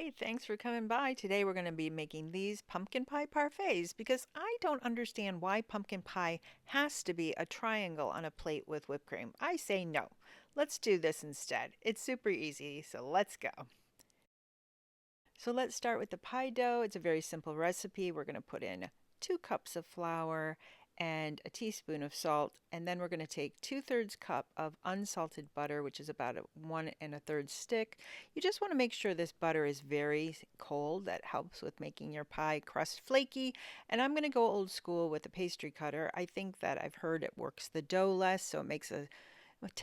Hey, thanks for coming by. Today we're going to be making these pumpkin pie parfaits because I don't understand why pumpkin pie has to be a triangle on a plate with whipped cream. I say no. Let's do this instead. It's super easy, so let's go. So let's start with the pie dough. It's a very simple recipe. We're going to put in 2 cups of flour and a teaspoon of salt, and then we're going to take 2/3 cup of unsalted butter, which is about a 1 1/3 stick. You just want to make sure this butter is very cold. That helps with making your pie crust flaky. And I'm going to go old school with a pastry cutter. I think that I've heard it works the dough less, so it makes a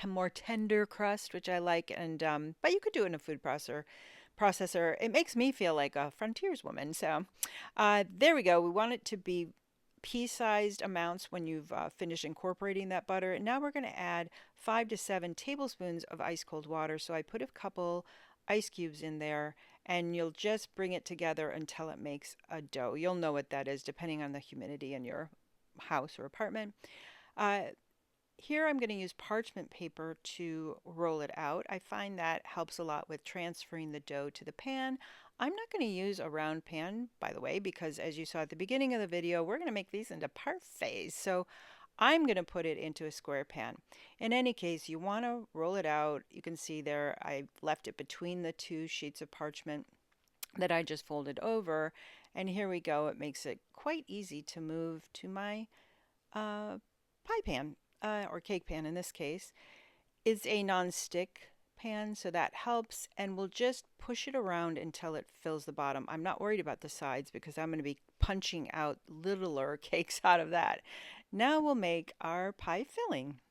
more tender crust, which I like. And but you could do it in a food processor. It makes me feel like a frontierswoman. So there we go. We want it to be pea-sized amounts when you've finished incorporating that butter. And now we're going to add 5 to 7 tablespoons of ice cold water. So I put a couple ice cubes in there, and you'll just bring it together until it makes a dough. You'll know what that is depending on the humidity in your house or apartment. Uh, Here I'm going to use parchment paper to roll it out. I find that helps a lot with transferring the dough to the pan. I'm not going to use a round pan, by the way, because as you saw at the beginning of the video, we're going to make these into parfaits. So I'm going to put it into a square pan. In any case, you want to roll it out. You can see there I left it between the 2 sheets of parchment that I just folded over. And here we go. It makes it quite easy to move to my uh, pie pan, or cake pan in this case. Is a non-stick pan, so that helps, and we'll just push it around until it fills the bottom. I'm not worried about the sides because I'm going to be punching out littler cakes out of that. Now we'll make our pie filling.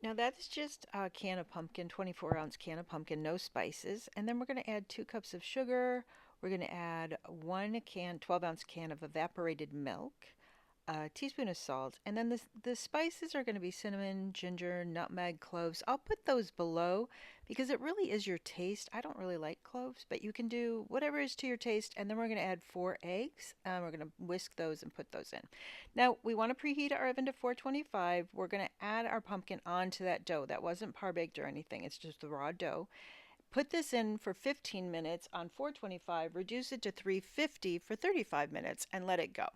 Now that's just a can of pumpkin, 24-ounce can of pumpkin, no spices. And then we're going to add 2 cups of sugar. We're going to add 12-ounce can of evaporated milk, a teaspoon of salt, and then the spices are going to be cinnamon, ginger, nutmeg, cloves. I'll put those below because it really is your taste. I don't really like cloves, but you can do whatever is to your taste. And then we're going to add 4 eggs. We're going to whisk those and put those in. Now we want to preheat our oven to 425. We're going to add our pumpkin onto that dough. That wasn't par baked or anything. It's just the raw dough. Put this in for 15 minutes on 425. Reduce it to 350 for 35 minutes and let it go.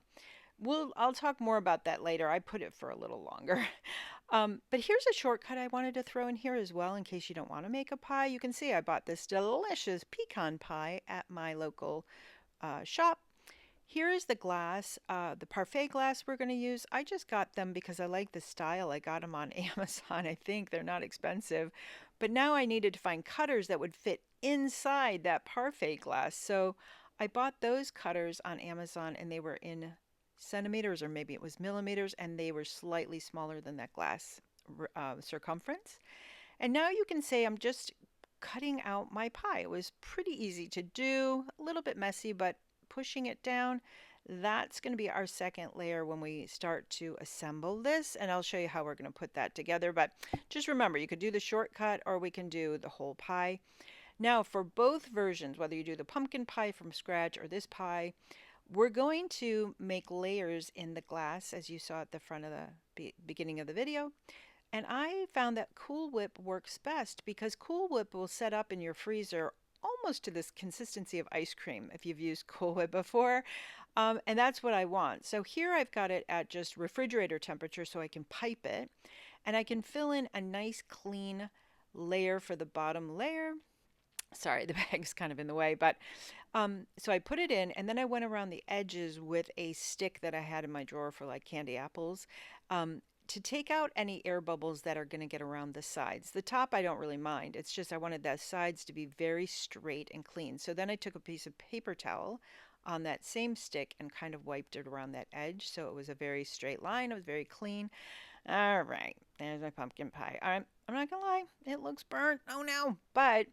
I'll talk more about that later. I put it for a little longer. But here's a shortcut I wanted to throw in here as well in case you don't want to make a pie. You can see I bought this delicious pecan pie at my local shop. Here is the glass, the parfait glass we're going to use. I just got them because I like the style. I got them on Amazon. I think they're not expensive. But now I needed to find cutters that would fit inside that parfait glass. So I bought those cutters on Amazon, and they were in centimeters, or maybe it was millimeters, and they were slightly smaller than that glass circumference. And now you can say I'm just cutting out my pie. It was pretty easy to do, a little bit messy, but pushing it down. That's going to be our second layer when we start to assemble this, and I'll show you how we're going to put that together. But just remember, you could do the shortcut or we can do the whole pie. Now for both versions, whether you do the pumpkin pie from scratch or this pie, we're going to make layers in the glass as you saw at the front of the beginning of the video. And I found that Cool Whip works best because Cool Whip will set up in your freezer almost to this consistency of ice cream if you've used Cool Whip before. And that's what I want. So here I've got it at just refrigerator temperature so I can pipe it. And I can fill in a nice clean layer for the bottom layer. Sorry, the bag's kind of in the way, but so I put it in, and then I went around the edges with a stick that I had in my drawer for like candy apples, to take out any air bubbles that are going to get around the sides. The top I don't really mind. It's just I wanted the sides to be very straight and clean. So then I took a piece of paper towel on that same stick and kind of wiped it around that edge so it was a very straight line. It was very clean. All right, there's my pumpkin pie. I'm not gonna lie, it looks burnt. Oh no, but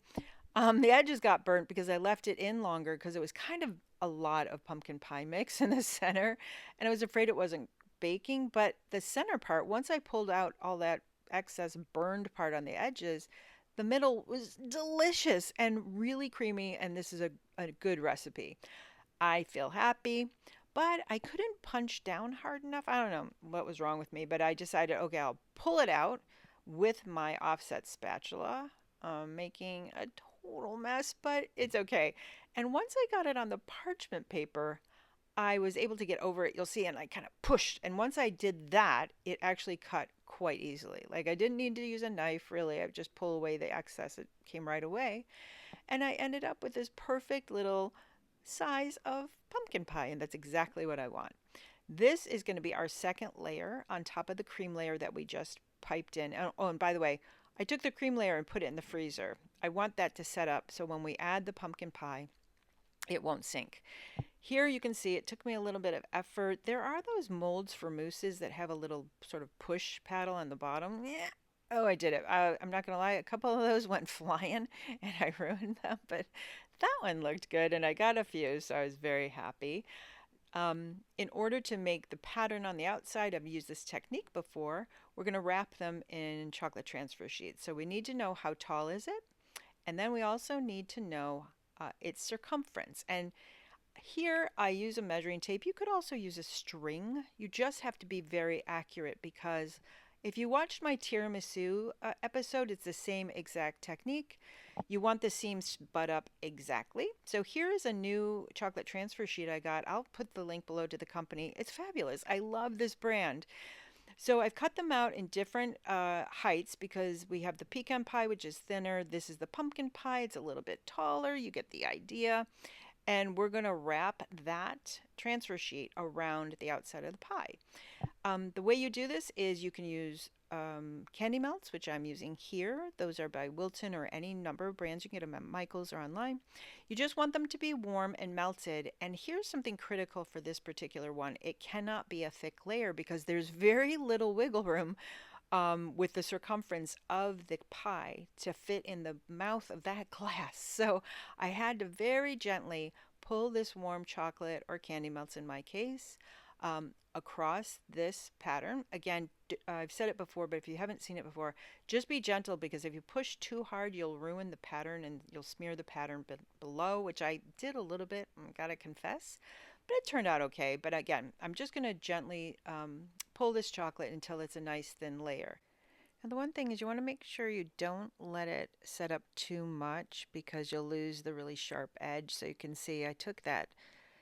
the edges got burnt because I left it in longer because it was kind of a lot of pumpkin pie mix in the center, and I was afraid it wasn't baking. But the center part, once I pulled out all that excess burned part on the edges, the middle was delicious and really creamy, and this is a good recipe. I feel happy, but I couldn't punch down hard enough. I don't know what was wrong with me, but I decided, okay, I'll pull it out with my offset spatula, making a total mess, but it's okay. And once I got it on the parchment paper, I was able to get over it. You'll see, and I kind of pushed. And once I did that, it actually cut quite easily. Like I didn't need to use a knife, really. I just pull away the excess. It came right away. And I ended up with this perfect little size of pumpkin pie, and that's exactly what I want. This is going to be our second layer on top of the cream layer that we just piped in. Oh, and by the way, I took the cream layer and put it in the freezer. I want that to set up so when we add the pumpkin pie, it won't sink. Here you can see it took me a little bit of effort. There are those molds for mousses that have a little sort of push paddle on the bottom. Yeah. Oh, I did it. I'm not going to lie, a couple of those went flying and I ruined them, but that one looked good and I got a few, so I was very happy. In order to make the pattern on the outside, I've used this technique before, we're going to wrap them in chocolate transfer sheets. So we need to know how tall is it, and then we also need to know its circumference. And here I use a measuring tape. You could also use a string. You just have to be very accurate because if you watched my tiramisu episode, it's the same exact technique. You want the seams to butt up exactly. So here is a new chocolate transfer sheet I got. I'll put the link below to the company. It's fabulous. I love this brand. So I've cut them out in different heights because we have the pecan pie, which is thinner. This is the pumpkin pie. It's a little bit taller. You get the idea. And we're going to wrap that transfer sheet around the outside of the pie. The way you do this is you can use candy melts, which I'm using here. Those are by Wilton or any number of brands. You can get them at Michael's or online. You just want them to be warm and melted. And here's something critical for this particular one. It cannot be a thick layer because there's very little wiggle room with the circumference of the pie to fit in the mouth of that glass. So I had to very gently pull this warm chocolate or candy melts in my case across this pattern. Again, I've said it before, but if you haven't seen it before, just be gentle because if you push too hard, you'll ruin the pattern and you'll smear the pattern below, which I did a little bit, I gotta confess, but it turned out okay. But again, I'm just gonna gently pull this chocolate until it's a nice thin layer. And the one thing is you want to make sure you don't let it set up too much because you'll lose the really sharp edge. So you can see I took that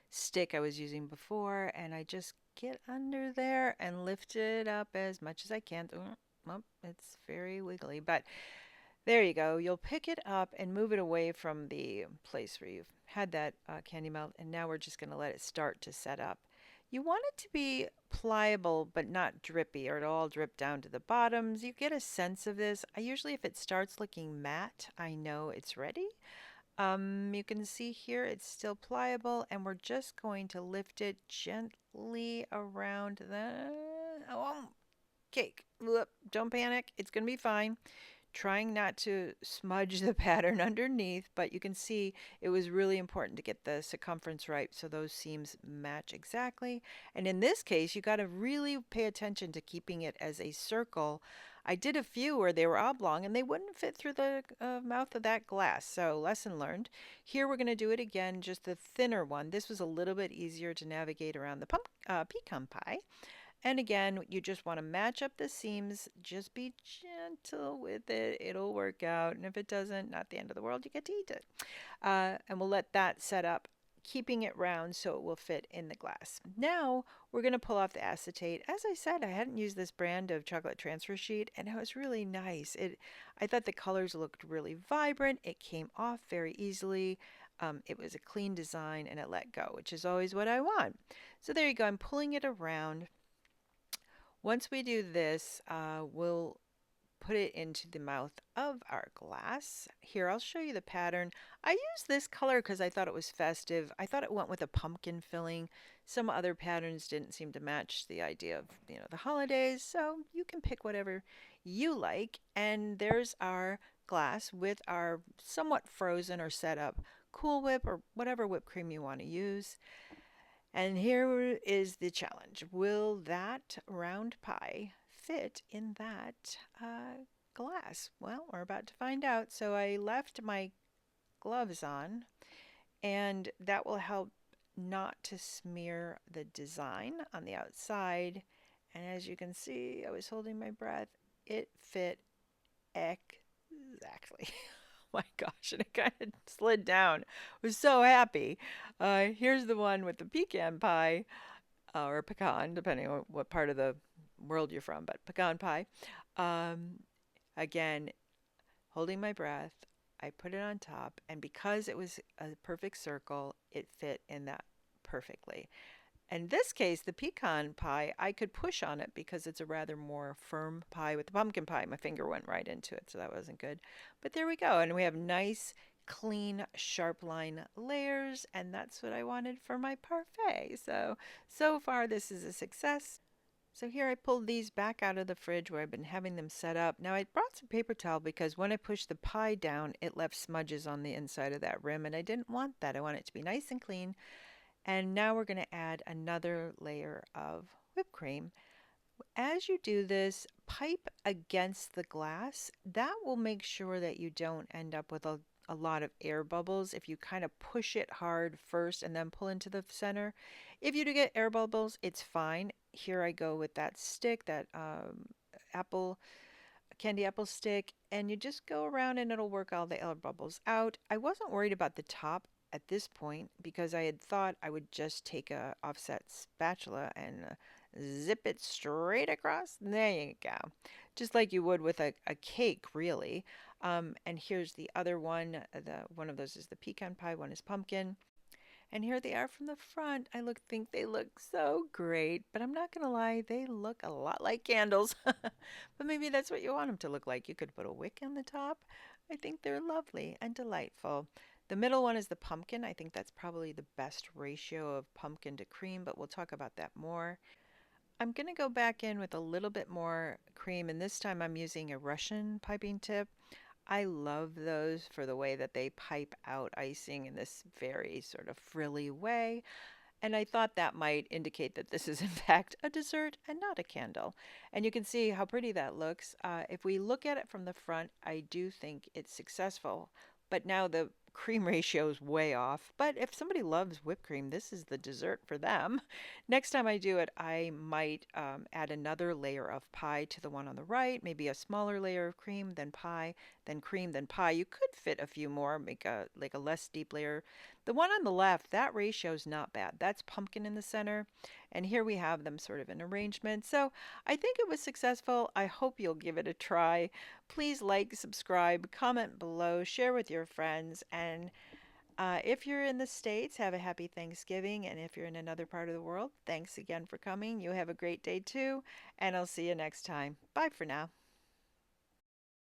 stick I was using before and I just get under there and lift it up as much as I can. Oh, it's very wiggly, but there you go. You'll pick it up and move it away from the place where you've had that candy melt, and now we're just going to let it start to set up. You want it to be pliable but not drippy or it'll all drip down to the bottoms. You get a sense of this. I usually, if it starts looking matte, I know it's ready. You can see here it's still pliable and we're just going to lift it gently around the cake. Don't panic, it's going to be fine. Trying not to smudge the pattern underneath, but you can see it was really important to get the circumference right so those seams match exactly. And in this case, you got to really pay attention to keeping it as a circle. I did a few where they were oblong and they wouldn't fit through the mouth of that glass, so lesson learned. Here we're going to do it again, just the thinner one. This was a little bit easier to navigate around the pecan pie. And again, you just want to match up the seams. Just be gentle with it. It'll work out. And if it doesn't, not the end of the world. You get to eat it. And we'll let that set up, keeping it round so it will fit in the glass. Now we're going to pull off the acetate. As I said, I hadn't used this brand of chocolate transfer sheet and it was really nice. I thought the colors looked really vibrant. It came off very easily. It was a clean design and it let go, which is always what I want. So there you go. I'm pulling it around. Once we do this, we'll put it into the mouth of our glass. Here, I'll show you the pattern. I used this color because I thought it was festive. I thought it went with a pumpkin filling. Some other patterns didn't seem to match the idea of, the holidays, so you can pick whatever you like. And there's our glass with our somewhat frozen or set up Cool Whip or whatever whipped cream you want to use. And here is the challenge. Will that round pie fit in that glass? Well, we're about to find out. So I left my gloves on, and that will help not to smear the design on the outside. And as you can see, I was holding my breath. It fit exactly. my gosh, and it kind of slid down. I was so happy. Here's the one with the pecan pie, or pecan, depending on what part of the world you're from, but pecan pie. Um, Again, holding my breath, I put it on top, and because it was a perfect circle, it fit in that perfectly. In this case, the pecan pie, I could push on it because it's a rather more firm pie. With the pumpkin pie, my finger went right into it, so that wasn't good. But there we go, and we have nice, clean, sharp line layers, and that's what I wanted for my parfait. So far this is a success. So here I pulled these back out of the fridge where I've been having them set up. Now I brought some paper towel because when I pushed the pie down, it left smudges on the inside of that rim, and I didn't want that. I want it to be nice and clean. And now we're going to add another layer of whipped cream. As you do this, pipe against the glass. That will make sure that you don't end up with a lot of air bubbles if you kind of push it hard first and then pull into the center. If you do get air bubbles, it's fine. Here I go with that stick, that apple candy apple stick, and you just go around and it'll work all the air bubbles out. I wasn't worried about the top at this point because I had thought I would just take a offset spatula and zip it straight across. There you go. Just like you would with a cake, really. And here's the other one. One of those is the pecan pie, one is pumpkin. And here they are from the front. Think they look so great, but I'm not gonna lie, they look a lot like candles. But maybe that's what you want them to look like. You could put a wick on the top. I think they're lovely and delightful. The middle one is the pumpkin. I think that's probably the best ratio of pumpkin to cream, but we'll talk about that more. I'm going to go back in with a little bit more cream, and this time I'm using a Russian piping tip. I love those for the way that they pipe out icing in this very sort of frilly way. And I thought that might indicate that this is in fact a dessert and not a candle. And you can see how pretty that looks. If we look at it from the front, I do think it's successful. But now the cream ratio is way off. But if somebody loves whipped cream, this is the dessert for them. Next time I do it, I might add another layer of pie to the one on the right, maybe a smaller layer of cream, then pie, then cream, then pie. You could fit a few more, make a like a less deep layer. The one on the left, that ratio is not bad. That's pumpkin in the center. And here we have them sort of in arrangement. So I think it was successful. I hope you'll give it a try. Please like, subscribe, comment below, share with your friends. And if you're in the States, have a happy Thanksgiving. And if you're in another part of the world, thanks again for coming. You have a great day too. And I'll see you next time. Bye for now.